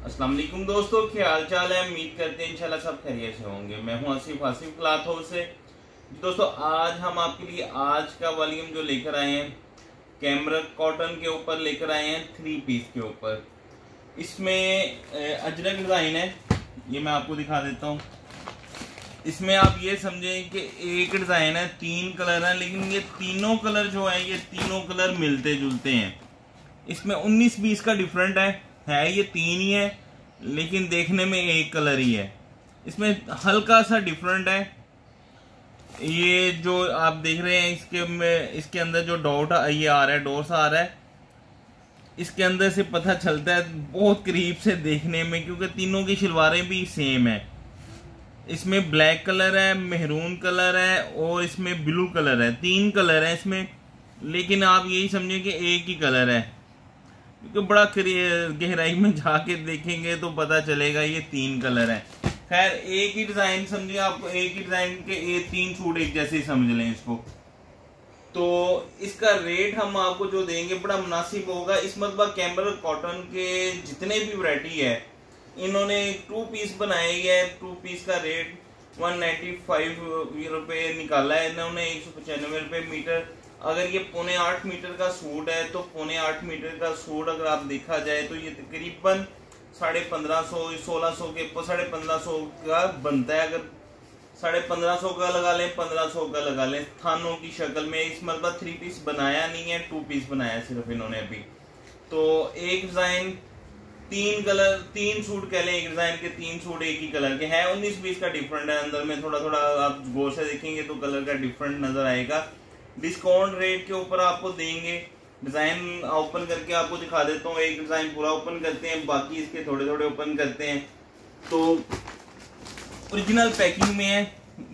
अस्सलाम वालेकुम दोस्तों, क्या हाल चाल है। उम्मीद करते हैं इंशाल्लाह सब खैरियत से होंगे। मैं हूं आसिफ क्लॉथ हाउस से। दोस्तों आज हम आपके लिए आज का वॉल्यूम जो लेकर आए हैं कैमरक कॉटन के ऊपर लेकर आए हैं 3 पीस के ऊपर। इसमें अजरक डिज़ाइन है, ये मैं आपको दिखा देता हूँ। इसमें आप ये समझें कि एक डिज़ाइन है, 3 कलर हैं, लेकिन ये तीनों कलर जो है ये तीनों कलर मिलते जुलते हैं। इसमें 19-20 का डिफरेंट है ये 3 ही है, लेकिन देखने में एक कलर ही है। इसमें हल्का सा डिफरेंट है। ये जो आप देख रहे हैं इसके अंदर जो डॉट ये आ रहा है, डोर्स आ रहा है, इसके अंदर से पता चलता है बहुत करीब से देखने में, क्योंकि तीनों की शलवारें भी सेम है। इसमें ब्लैक कलर है, मेहरून कलर है और इसमें ब्लू कलर है। 3 कलर है इसमें, लेकिन आप यही समझें कि एक ही कलर है, क्योंकि बड़ा गहराई में जाके देखेंगे तो पता चलेगा ये 3 कलर है। खैर एक ही डिजाइन समझिए, आपको एक ही डिजाइन के ये 3 सूट एक जैसे ही समझ लें इसको। तो इसका रेट हम आपको जो देंगे बड़ा मुनासिब होगा। इस मरतबा कैमरक कॉटन के जितने भी वैरायटी है इन्होंने 2 पीस बनाए है। 2 पीस का रेट 195 रुपये निकाला है इन्होंने, 195 रुपये मीटर। अगर ये 7.25 मीटर का सूट है तो 7.25 मीटर का सूट अगर आप देखा जाए तो ये तकरीबन 1550 1600 के 1550 का बनता है। अगर 1550 का लगा लें, 1500 का लगा लें थानों की शक्ल में। इस मरतबा 3 पीस बनाया नहीं है, 2 पीस बनाया सिर्फ इन्होंने अभी। तो एक डिजाइन 3 कलर, 3 सूट कह लें, एक डिजाइन के 3 सूट एक ही कलर के हैं। 19-20 का डिफरेंट है, अंदर में थोड़ा थोड़ा आप गौर से देखेंगे तो कलर का डिफरेंट नजर आएगा। डिस्काउंट रेट के ऊपर आपको देंगे। डिजाइन ओपन करके आपको दिखा देता हूँ। एक डिजाइन पूरा ओपन करते हैं, बाकी इसके थोड़े थोड़े ओपन करते हैं। तो ओरिजिनल पैकिंग में है,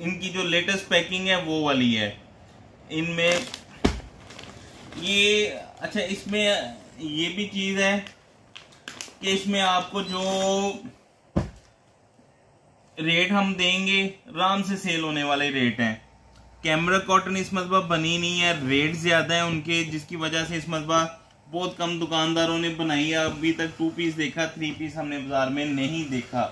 इनकी जो लेटेस्ट पैकिंग है वो वाली है इनमें। ये अच्छा, इसमें ये भी चीज है कि इसमें आपको जो रेट हम देंगे आराम से सेल होने वाले रेट हैं। कैमरक कॉटन इस मरतबा बनी नहीं है, रेट ज्यादा है उनके, जिसकी वजह से इस मरतबा बहुत कम दुकानदारों ने बनाई है। अभी तक 2 पीस देखा, 3 पीस हमने बाजार में नहीं देखा।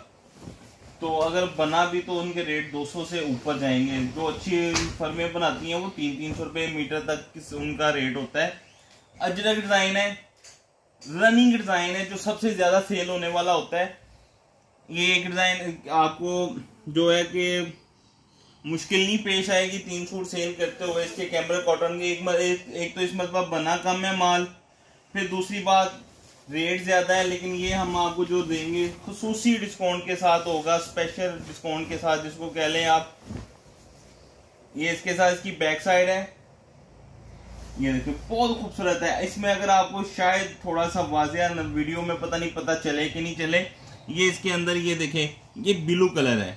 तो अगर बना भी तो उनके रेट 200 से ऊपर जाएंगे। जो अच्छी फर्में बनाती हैं वो 300-300 रुपये मीटर तक उनका रेट होता है। अजरक डिजाइन है, रनिंग डिजाइन है, जो सबसे ज्यादा सेल होने वाला होता है। ये एक डिजाइन आपको जो है कि मुश्किल नहीं पेश आएगी 3 सूट सेल करते हुए इसके कैमरक कॉटन के। एक तो इस मरतबा बना कम है माल, फिर दूसरी बात रेट ज्यादा है। लेकिन ये हम आपको जो देंगे खुसूसी डिस्काउंट के साथ होगा, स्पेशल डिस्काउंट के साथ जिसको कह लें आप। ये इसके साथ इसकी बैक साइड है, ये देखिए बहुत खूबसूरत है। इसमें अगर आपको शायद थोड़ा सा वाजिया वीडियो में पता चले कि नहीं चले, ये इसके अंदर ये देखें ये ब्लू कलर है,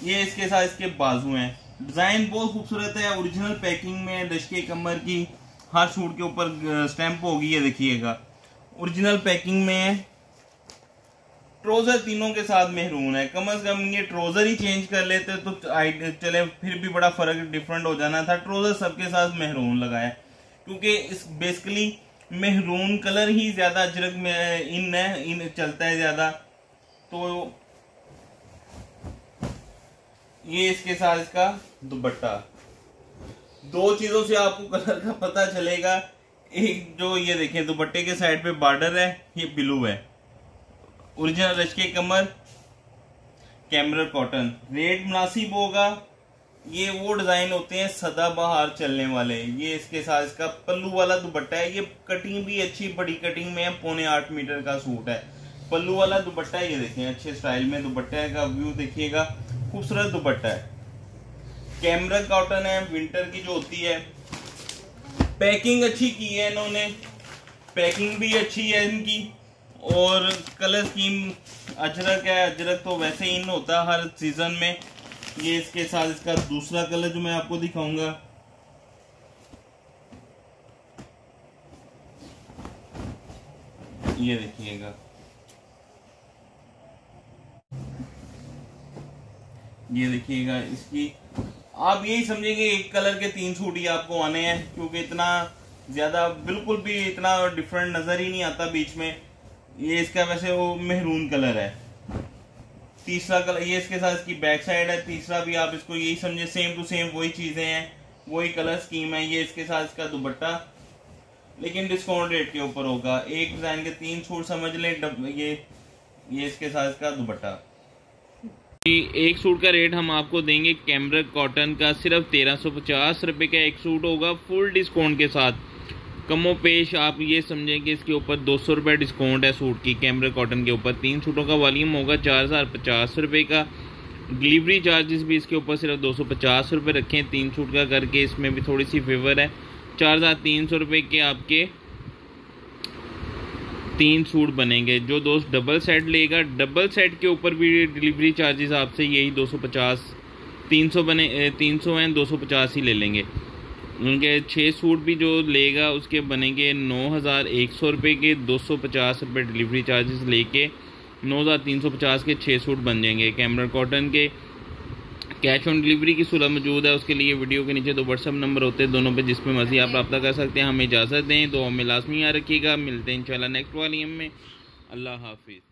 ये इसके साथ इसके बाजू हैं। डिजाइन बहुत खूबसूरत है, ओरिजिनल पैकिंग में डशके कमर की हर सूट के ऊपर स्टैंप होगी, ये देखिएगा ओरिजिनल पैकिंग में है। ट्राउजर तीनों के साथ मेहरून है। कम से कम ये ट्राउजर ही चेंज कर लेते तो चले, फिर भी बड़ा फर्क डिफरेंट हो जाना था। ट्राउजर सबके साथ मेहरून लगाया, क्योंकि इस बेसिकली मेहरून कलर ही ज्यादा अजरक में इन चलता है ज्यादा। तो ये इसके साथ इसका दुपट्टा, 2 चीजों से आपको कलर का पता चलेगा। एक जो ये देखें दुपट्टे के साइड पे बॉर्डर है, ये ब्लू है। ओरिजिनल रश्के कमर, कैमरक कॉटन, रेट मुनासिब होगा। ये वो डिजाइन होते हैं सदाबहार चलने वाले। ये इसके साथ इसका पल्लू वाला दुपट्टा है। ये कटिंग भी अच्छी बड़ी कटिंग में है, 7.25 मीटर का सूट है। पल्लू वाला दुपट्टा ये देखें, अच्छे स्टाइल में दुपट्टे का व्यू देखिएगा, खूबसूरत दुपट्टा है। कैमरक कॉटन है, विंटर की जो होती है। पैकिंग अच्छी की है इन्होंने, पैकिंग भी अच्छी है इनकी। और कलर स्कीम अजरक है, अजरक तो वैसे ही इन होता है हर सीजन में। ये इसके साथ इसका दूसरा कलर जो मैं आपको दिखाऊंगा, ये देखिएगा, ये देखिएगा इसकी आप यही समझेंगे एक कलर के 3 सूट ही आपको आने हैं, क्योंकि इतना ज्यादा बिल्कुल भी इतना डिफरेंट नजर ही नहीं आता बीच में। ये इसका वैसे वो मेहरून कलर है। तीसरा कलर ये इसके साथ इसकी बैक साइड है। तीसरा भी आप इसको यही समझे, सेम टू सेम वही चीजें हैं, वही कलर स्कीम है। ये इसके साथ इसका दुपट्टा, लेकिन डिस्काउंट रेट के ऊपर होगा। एक डिजाइन के 3 सूट समझ लें। ये इसके साथ इसका दुपट्टा। एक सूट का रेट हम आपको देंगे कैमरिक कॉटन का सिर्फ 1350 रुपये का एक सूट होगा, फुल डिस्काउंट के साथ। कमो पेश आप ये समझें कि इसके ऊपर 200 रुपये डिस्काउंट है सूट की कैमरिक कॉटन के ऊपर। 3 सूटों का वॉल्यूम होगा 4050 रुपये का। डिलीवरी चार्जेस भी इसके ऊपर सिर्फ 250 रुपये रखें 3 सूट का करके, इसमें भी थोड़ी सी फेवर है। 4300 रुपये के आपके 3 सूट बनेंगे। जो दोस्त डबल सेट लेगा, डबल सेट के ऊपर भी डिलीवरी चार्जेस आपसे यही 250, 300 बने 300 हैं, 250 ही ले लेंगे। उनके 6 सूट भी जो लेगा उसके बनेंगे 9100 रुपये के। 250 रुपये डिलीवरी चार्जेस लेके 9350 के 6 सूट बन जाएंगे कैमरिक कॉटन के। कैश ऑन डिलीवरी की सूरत मौजूद है, उसके लिए वीडियो के नीचे 2 व्हाट्सएप नंबर होते हैं, दोनों पे जिस पे मर्जी आप रब्ता कर सकते हैं। हमें इजाज़त दें, दुआ में लाजमी याद रखिएगा। मिलते हैं इंशाल्लाह नेक्स्ट वॉल्यूम में। अल्लाह हाफिज़।